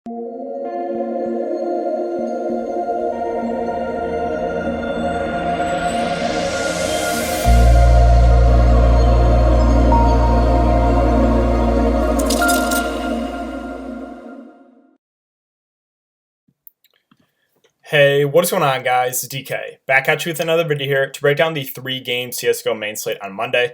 Hey, what is going on, guys? It's DK. Back at you with another video here to break down the 3-game CSGO main slate on Monday.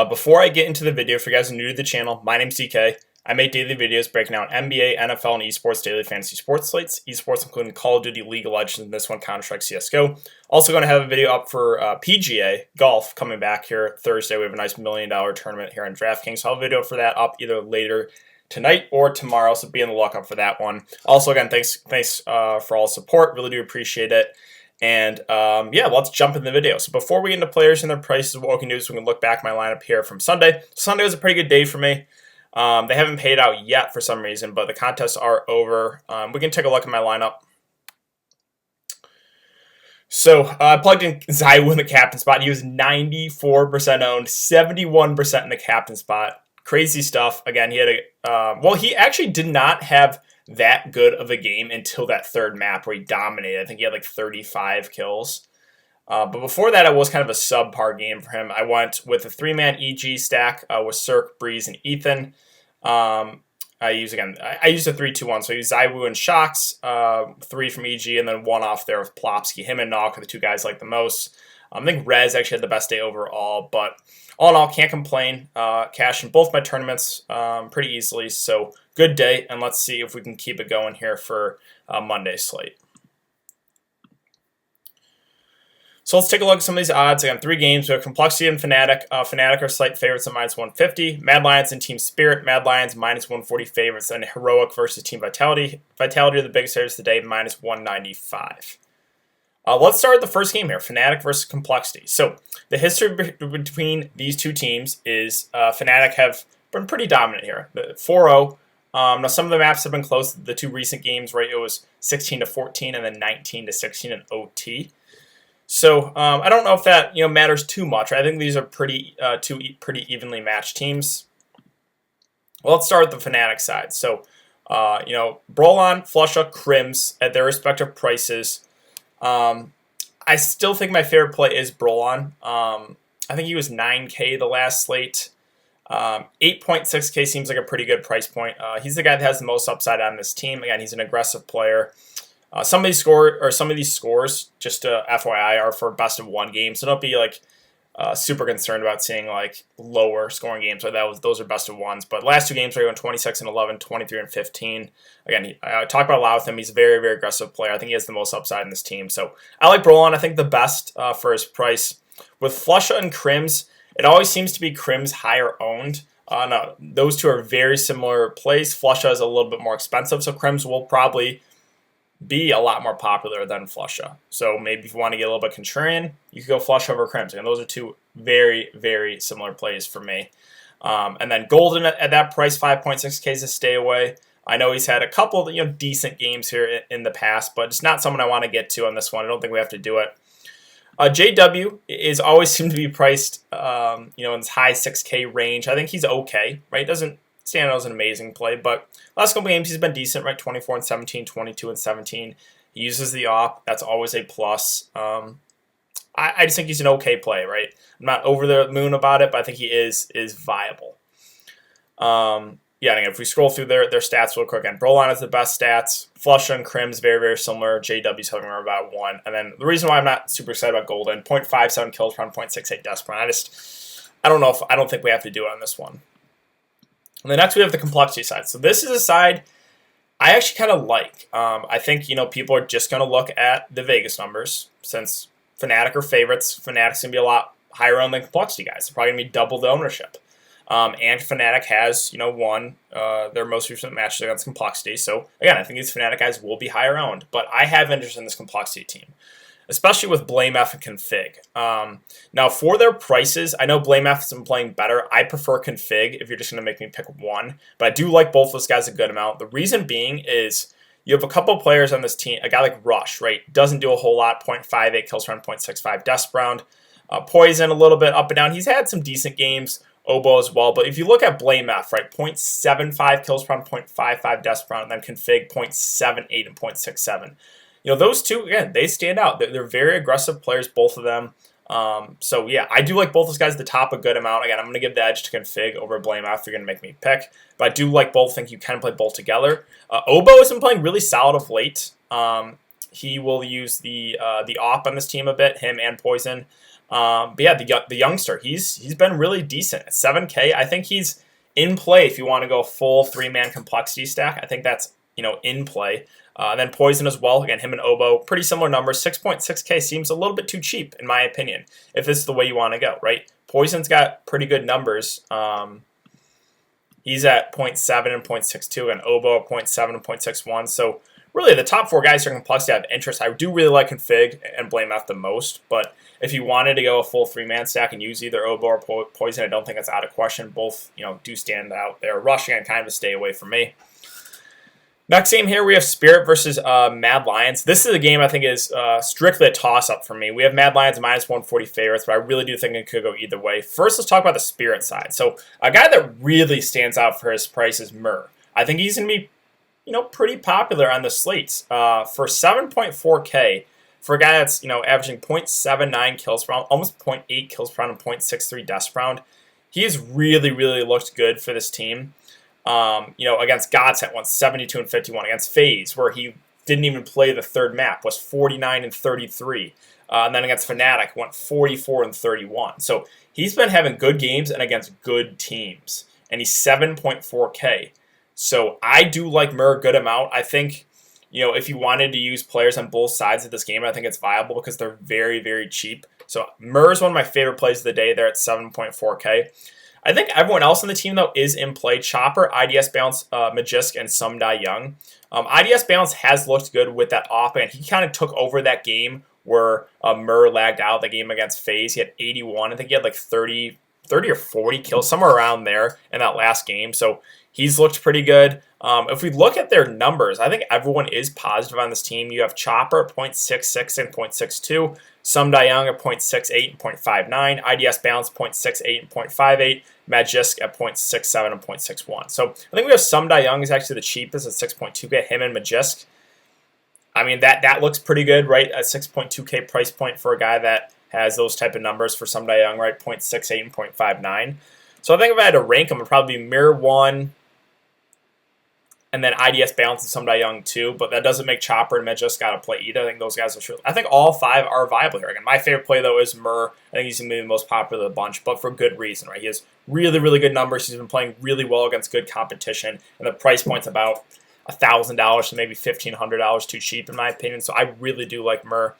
Before I get into the video, if you guys are new to the channel, my name's DK. I make daily videos breaking down NBA, NFL, and esports daily fantasy sports slates. Esports including Call of Duty, League of Legends, and this one, Counter-Strike CSGO. Also going to have a video up for PGA Golf coming back here Thursday. We have a nice $1 million tournament here on Draftkings. So I'll have a video for that up either later tonight or tomorrow, so be on the lookout for that one. Also, again, thanks for all the support. Really do appreciate it. And yeah, let's jump into the video. So before we get into players and their prices, what we can do is we can look back at my lineup here from Sunday. Sunday was a pretty good day for me. They haven't paid out yet for some reason, but the contests are over. We can take a look at my lineup. So I plugged in Zywoo in the captain spot. He was 94% owned, 71% in the captain spot. Crazy stuff. Again, he had he actually did not have that good of a game until that third map where he dominated. I think he had like 35 kills. But before that, it was kind of a subpar game for him. I went with a 3-man EG stack with Cirque, Breeze, and Ethan. I used a 3-2-1. So I used Zywoo and Shocks, 3 from EG, and then 1 off there with Plopsky. Him and Nog are the two guys I like the most. I think Rez actually had the best day overall, but all in all, can't complain. Cashed in both my tournaments pretty easily, so good day, and let's see if we can keep it going here for Monday's slate. So let's take a look at some of these odds. Again, 3 games. We have Complexity and Fnatic. Fnatic are slight favorites at -150. Mad Lions and Team Spirit. Mad Lions -140 favorites. And Heroic versus Team Vitality. Vitality are the biggest favorites today, -195. Let's start the first game here, Fnatic versus Complexity. So the history between these two teams is Fnatic have been pretty dominant here. 4-0. Now some of the maps have been close. The 2 recent games, right? It was 16-14 and then 19-16 in OT. So I don't know if that matters too much. I think these are two pretty evenly matched teams. Well, let's start with the Fnatic side. So Brolon, Flusha, Crims at their respective prices. I still think my favorite play is Brolon. I think he was 9K the last slate. 8.6K seems like a pretty good price point. He's the guy that has the most upside on this team. Again, he's an aggressive player. Some of these scores, just FYI, are for best of 1 game. So don't be like super concerned about seeing like lower scoring games. So those are best of 1s. But last 2 games are going 26-11, 23-15. Again, I talk about a lot with him. He's a very, very aggressive player. I think he has the most upside in this team. So I like Brolon. I think the best for his price. With Flusha and Crims, it always seems to be Crims higher owned. No, those two are very similar plays. Flusha is a little bit more expensive, so Crims will probably be a lot more popular than Flusha. So maybe if you want to get a little bit contrarian, you could go Flusha over Crims. And those are 2 very, very similar plays for me. And then Golden at that price, 5.6K is a stay away. I know he's had a couple of decent games here in the past, but it's not someone I want to get to on this one. I don't think we have to do it. JW is always seemed to be priced in this high 6K range. I think he's okay, right? Doesn't stand out as an amazing play, but last couple games he's been decent, right? 24-17, 22-17. He uses the op. That's always a plus. I just think he's an okay play, right? I'm not over the moon about it, but I think he is viable. Yeah, and again, if we scroll through their stats real quick, again, Brolon has the best stats. Flusha and Crims, very, very similar. JW's having about 1. And then the reason why I'm not super excited about Golden, 0.57 kills per 0.68 deaths per round. I don't think we have to do it on this one. And then next we have the Complexity side. So this is a side I actually kind of like. I think, people are just going to look at the Vegas numbers. Since Fnatic are favorites, Fnatic's going to be a lot higher owned than Complexity guys. They're probably going to be double the ownership. And Fnatic has, won their most recent matches against Complexity. So, again, I think these Fnatic guys will be higher owned. But I have interest in this Complexity team, especially with BlameF and Config. Now, for their prices, I know BlameF has been playing better. I prefer Config if you're just going to make me pick one. But I do like both those guys a good amount. The reason being is you have a couple of players on this team. A guy like Rush, right? Doesn't do a whole lot. 0.58 kills per 0.65 deaths per round. Poison a little bit up and down. He's had some decent games. Oboe as well. But if you look at Blame F, right, 0.75 kills per round, 0.55 deaths per round, and then Config 0.78 and 0.67. Those two, again, they stand out. They're very aggressive players, both of them. So yeah, I do like both those guys at the top a good amount. Again, I'm going to give the edge to Config over Blame F. You're going to make me pick, but I do like both. Think you can play both together. Oboe has been playing really solid of late. He will use the op on this team a bit, him and Poison. But yeah, the youngster, he's been really decent at 7K. I think he's in play if you want to go full 3-man complexity stack. I think that's in play. And then Poison as well. Again, him and Oboe, pretty similar numbers. 6.6K seems a little bit too cheap, in my opinion, if this is the way you want to go, right? Poison's got pretty good numbers. He's at 0.7 and 0.62, and Oboe at 0.7 and 0.61. So really, the top 4 guys are complexity have interest. I do really like Config and Blame F the most, but if you wanted to go a full 3-man stack and use either Oboe or Poison, I don't think that's out of question. Both, do stand out there. Rushing and kind of a stay away from me. Next game here, we have Spirit versus Mad Lions. This is a game I think is strictly a toss-up for me. We have Mad Lions minus 140 favorites, but I really do think it could go either way. First, let's talk about the Spirit side. So a guy that really stands out for his price is Murr. I think he's going to be, pretty popular on the slates. For 7.4K, for a guy that's, averaging 0.79 kills per round, almost 0.8 kills per round, and 0.63 deaths per round, he has really, really looked good for this team. Against Godsent went 72 and 51. Against FaZe, where he didn't even play the third map, was 49 and 33. And then against Fnatic, went 44 and 31. So he's been having good games and against good teams. And he's 7.4K. So I do like Murr a good amount. I think, if you wanted to use players on both sides of this game, I think it's viable because they're very, very cheap. So Murr is one of my favorite plays of the day there at 7.4K. I think everyone else on the team, though, is in play. Chopper, IDS Balance, Magisk, and Sumdai Young. IDS Balance has looked good with that off, and he kind of took over that game where Murr lagged out the game against FaZe. He had 81. I think he had like 30 or 40 kills, somewhere around there in that last game. So he's looked pretty good. If we look at their numbers, I think everyone is positive on this team. You have Chopper at 0.66 and 0.62, Sumdai Young at 0.68 and 0.59, IDS Balance 0.68 and 0.58, Magisk at 0.67 and 0.61. So I think we have Sumdai Young is actually the cheapest at 6.2K, him and Magisk. I mean, that looks pretty good, right? At 6.2K price point for a guy that has those type of numbers for Sumdai Young, right? 0.68 and 0.59. So I think if I had to rank them, it would probably be Mirror 1, and then IDS Balance and Sumdai Young 2, but that doesn't make Chopper and Magisk got to play either. I think those guys are sure. I think all 5 are viable here. Again, my favorite play, though, is Murr. I think he's going to be the most popular of the bunch, but for good reason, right? He has really, really good numbers. He's been playing really well against good competition, and the price point's about $1,000 to maybe $1,500 too cheap, in my opinion, so I really do like Murr.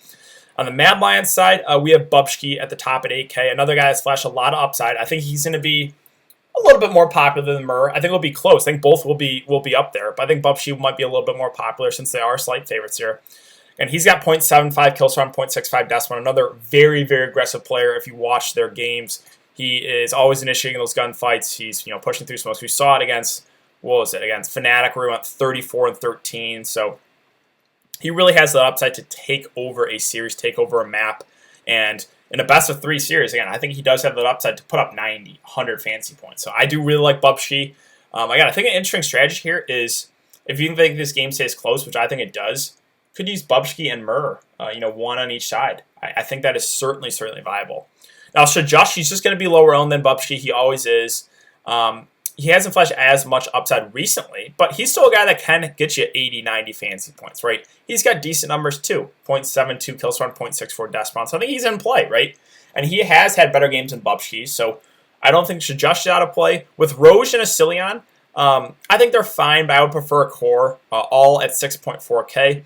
On the Mad Lions side, we have Bubshki at the top at 8K, another guy that's flashed a lot of upside. I think he's going to be a little bit more popular than Murr. I think it'll be close. I think both will be up there, but I think Bubshki might be a little bit more popular since they are slight favorites here. And he's got 0.75 kills per round, 0.65 deaths per round. Another very, very aggressive player. If you watch their games, he is always initiating those gunfights. He's pushing through smokes. We saw it against against Fnatic, where he went 34 and 13. So he really has the upside to take over a series, take over a map, and in a best of 3 series, again, I think he does have the upside to put up 90, 100 fantasy points. So I do really like Bubshki. Again, I think an interesting strategy here is if you think this game stays close, which I think it does, could use Bubshki and Murr, one on each side. I think that is certainly viable. Now, Shajush, he's just going to be lower owned than Bubshki. He always is. He hasn't flashed as much upside recently, but he's still a guy that can get you 80, 90 fantasy points, right? He's got decent numbers too. 0.72 kills per round, 0.64 deaths per round. So I think he's in play, right? And he has had better games than Bubshki, so I don't think Shajush is out of play. With Roge and Asilion, I think they're fine, but I would prefer a core, all at 6.4K.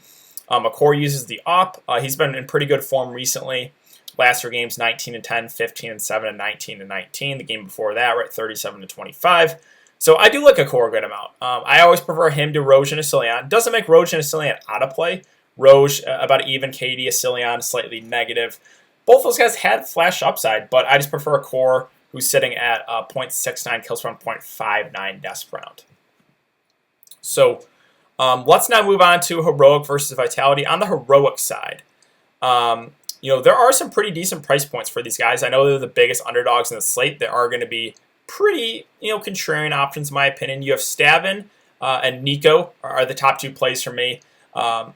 A core uses the op. He's been in pretty good form recently. Last 3 games, 19 and 10, 15 and 7, and 19 and 19. The game before that, right, 37 to 25. So I do like a core a good amount. I always prefer him to Roge and Asilion. Doesn't make Roge and Asilion out of play. Roge about even, KD, Asilion slightly negative. Both those guys had flash upside, but I just prefer a core who's sitting at 0.69 kills per round, 0.59 deaths per round. So let's now move on to Heroic versus Vitality. On the Heroic side, there are some pretty decent price points for these guys. I know they're the biggest underdogs in the slate. They are going to be pretty, contrarian options in my opinion. You have Stavin and Nico are the top 2 plays for me.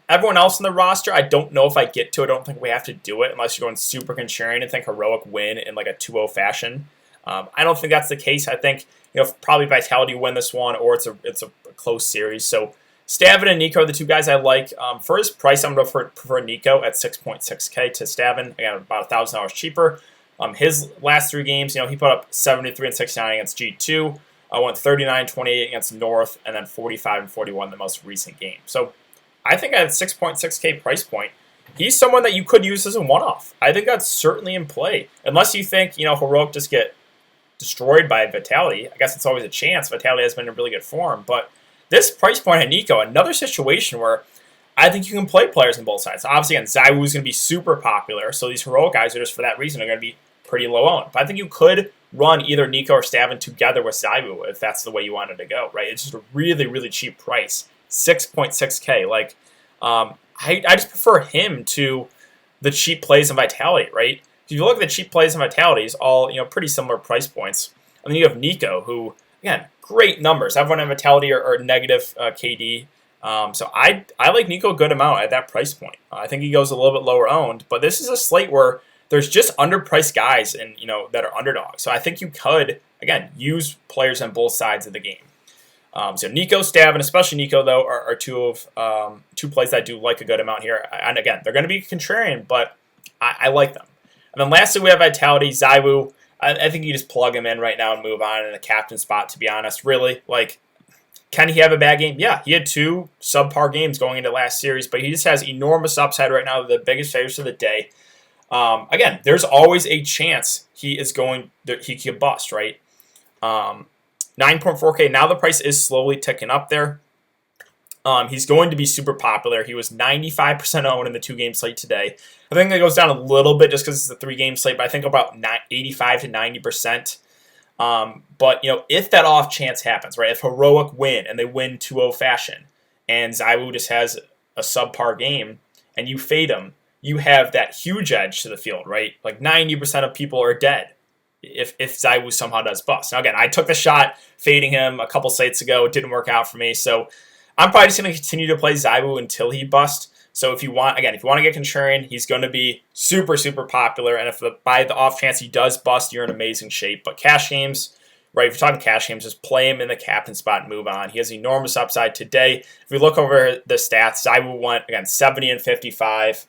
Everyone else in the roster, I don't know if I get to. I don't think we have to do it unless you're going super contrarian and think Heroic win in like a 2-0 fashion. I don't think that's the case. I think probably Vitality win this one, or it's a close series. So Stavin and Nico are the 2 guys I like. For his price, I'm going to prefer Nico at 6.6K to Stavin. Again, about $1,000 cheaper. His last 3 games, he put up 73 and 69 against G2. Went 39-28 against North, and then 45 and 41 the most recent game. So I think at 6.6K price point, he's someone that you could use as a one-off. I think that's certainly in play. Unless you think, Heroic just get destroyed by Vitality. I guess it's always a chance. Vitality has been in really good form. But this price point at Nico, another situation where I think you can play players on both sides. Obviously, again, ZywOo is going to be super popular. So these Heroic guys are just, for that reason, are going to be pretty low owned. But I think you could run either Nico or Stavin together with ZywOo if that's the way you wanted to go, right? It's just a really, really cheap price. 6.6K. Like, I just prefer him to the cheap plays in Vitality, right? If you look at the cheap plays in Vitality, it's all, pretty similar price points. And then you have Nico, who, again, great numbers. Everyone in Vitality are negative KD. So I like Nico a good amount at that price point. I think he goes a little bit lower owned, but this is a slate where there's just underpriced guys and that are underdogs. So I think you could, again, use players on both sides of the game. So Nico, Stavin, especially Nico, though, are 2 plays that I do like a good amount here. And again, they're going to be contrarian, but I like them. And then lastly, we have Vitality, ZywOo. I think you just plug him in right now and move on in the captain spot, to be honest. Really, like, can he have a bad game? Yeah, he had 2 subpar games going into last series, but he just has enormous upside right now, the biggest favorites of the day. Again, there's always a chance he could bust, right? 9.4K. Now the price is slowly ticking up there. He's going to be super popular. He was 95% owned in the 2-game slate today. I think that goes down a little bit just because it's a 3-game slate, but I think about 85 to 90%. But, if that off chance happens, right, if Heroic win and they win 2-0 fashion and ZywOo just has a subpar game and you fade him, you have that huge edge to the field, right? Like 90% of people are dead if ZywOo somehow does bust. Now, again, I took the shot fading him a couple slates ago. It didn't work out for me. So I'm probably just going to continue to play ZywOo until he busts. So if you want to get contrarian, he's going to be super, super popular. And if by the off chance he does bust, you're in amazing shape. But cash games, right, if you're talking cash games, just play him in the captain spot and move on. He has enormous upside today. If we look over the stats, ZywOo went, again, 70 and 55.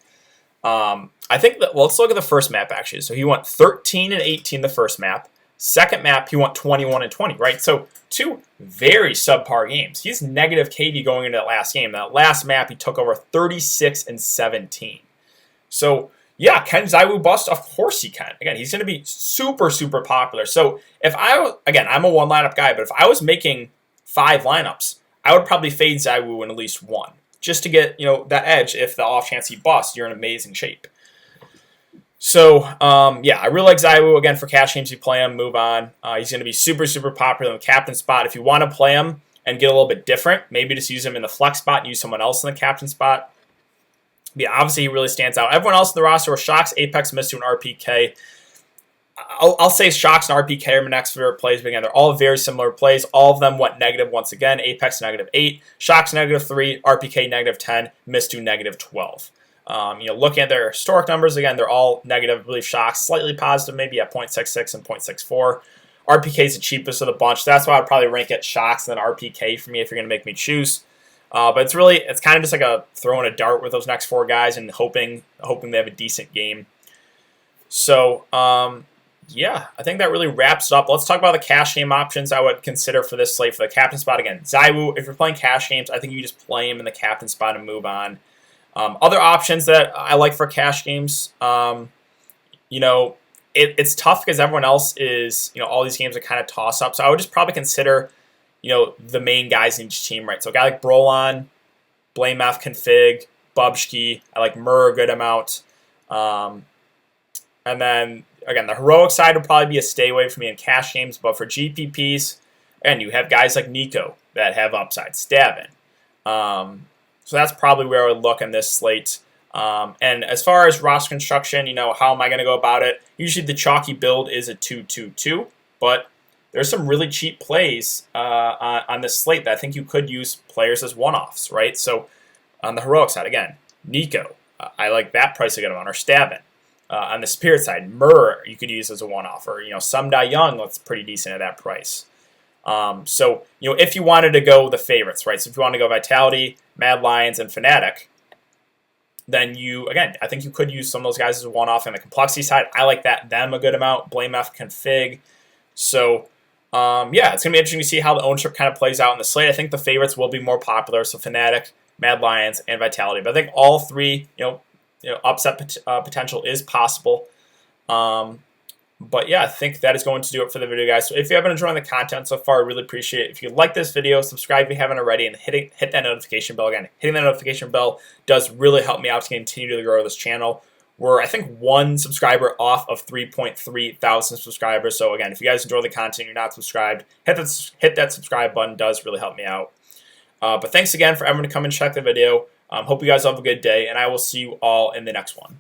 I think let's look at the first map, actually. So he went 13 and 18 the first map. Second map, he went 21 and 20, right? So 2 very subpar games. He's negative KD going into that last game. That last map, he took over 36 and 17. So, yeah, can ZywOo bust? Of course he can. Again, he's going to be super, super popular. So I'm a 1 lineup guy, but if I was making 5 lineups, I would probably fade ZywOo in at least 1. Just to get, that edge. If the off chance he busts, you're in amazing shape. So, I really like ZywOo. Again, for cash games, you play him, move on. He's going to be super, super popular in the captain spot. If you want to play him and get a little bit different, maybe just use him in the flex spot and use someone else in the captain spot. Yeah, obviously he really stands out. Everyone else in the roster was Shocks, Apex, Mistu, and RPK. I'll say Shocks and RPK are my next favorite plays, but again, they're all very similar plays. All of them went negative once again. Apex -8, Shocks -3, RPK -10, Mistu -12. Looking at their historic numbers, again, they're all negative. I believe Shocks slightly positive, maybe at 0.66 and 0.64. RPK is the cheapest of the bunch. That's why I'd probably rank it Shocks and then RPK for me if you're going to make me choose. But it's kind of just like a throwing a dart with those next 4 guys and hoping they have a decent game. So, I think that really wraps it up. Let's talk about the cash game options I would consider for this slate for the captain spot. Again, ZywOo, if you're playing cash games, I think you just play him in the captain spot and move on. Other options that I like for cash games, it's tough because everyone else is, all these games are kind of toss-up. So I would just probably consider, the main guys in each team, right? So a guy like Brolon, Blame F Config, Bubsky, I like Murr a good amount. And then, again, the heroic side would probably be a stay away for me in cash games. But for GPPs, again, you have guys like Nico that have upside, Stavin. So that's probably where I would look on this slate. And as far as roster construction, how am I going to go about it? Usually the chalky build is a 2-2-2, but there's some really cheap plays on this slate that I think you could use players as one-offs, right? So on the heroic side, again, Nico, I like that price to get him on, or Stabin. On the spirit side, Murr you could use as a one-off, or Some Die Young looks pretty decent at that price. So if you wanted to go the favorites, right? So if you want to go Vitality, Mad Lions, and Fnatic, then I think you could use some of those guys as a one-off. On the complexity side, I like them a good amount. Blame F config. So it's gonna be interesting to see how the ownership kind of plays out in the slate. I think the favorites will be more popular. So Fnatic, Mad Lions, and Vitality. But I think all three, upset potential is possible. But yeah, I think that is going to do it for the video, guys. So if you have been enjoying the content so far, I really appreciate it. If you like this video, subscribe if you haven't already, and hit that notification bell. Again, hitting that notification bell does really help me out to continue to grow this channel. We're, I think, 1 subscriber off of 3.3 thousand subscribers. So again, if you guys enjoy the content, you're not subscribed, hit that subscribe button. Does really help me out. But thanks again for everyone to come and check the video. Hope you guys have a good day, and I will see you all in the next one.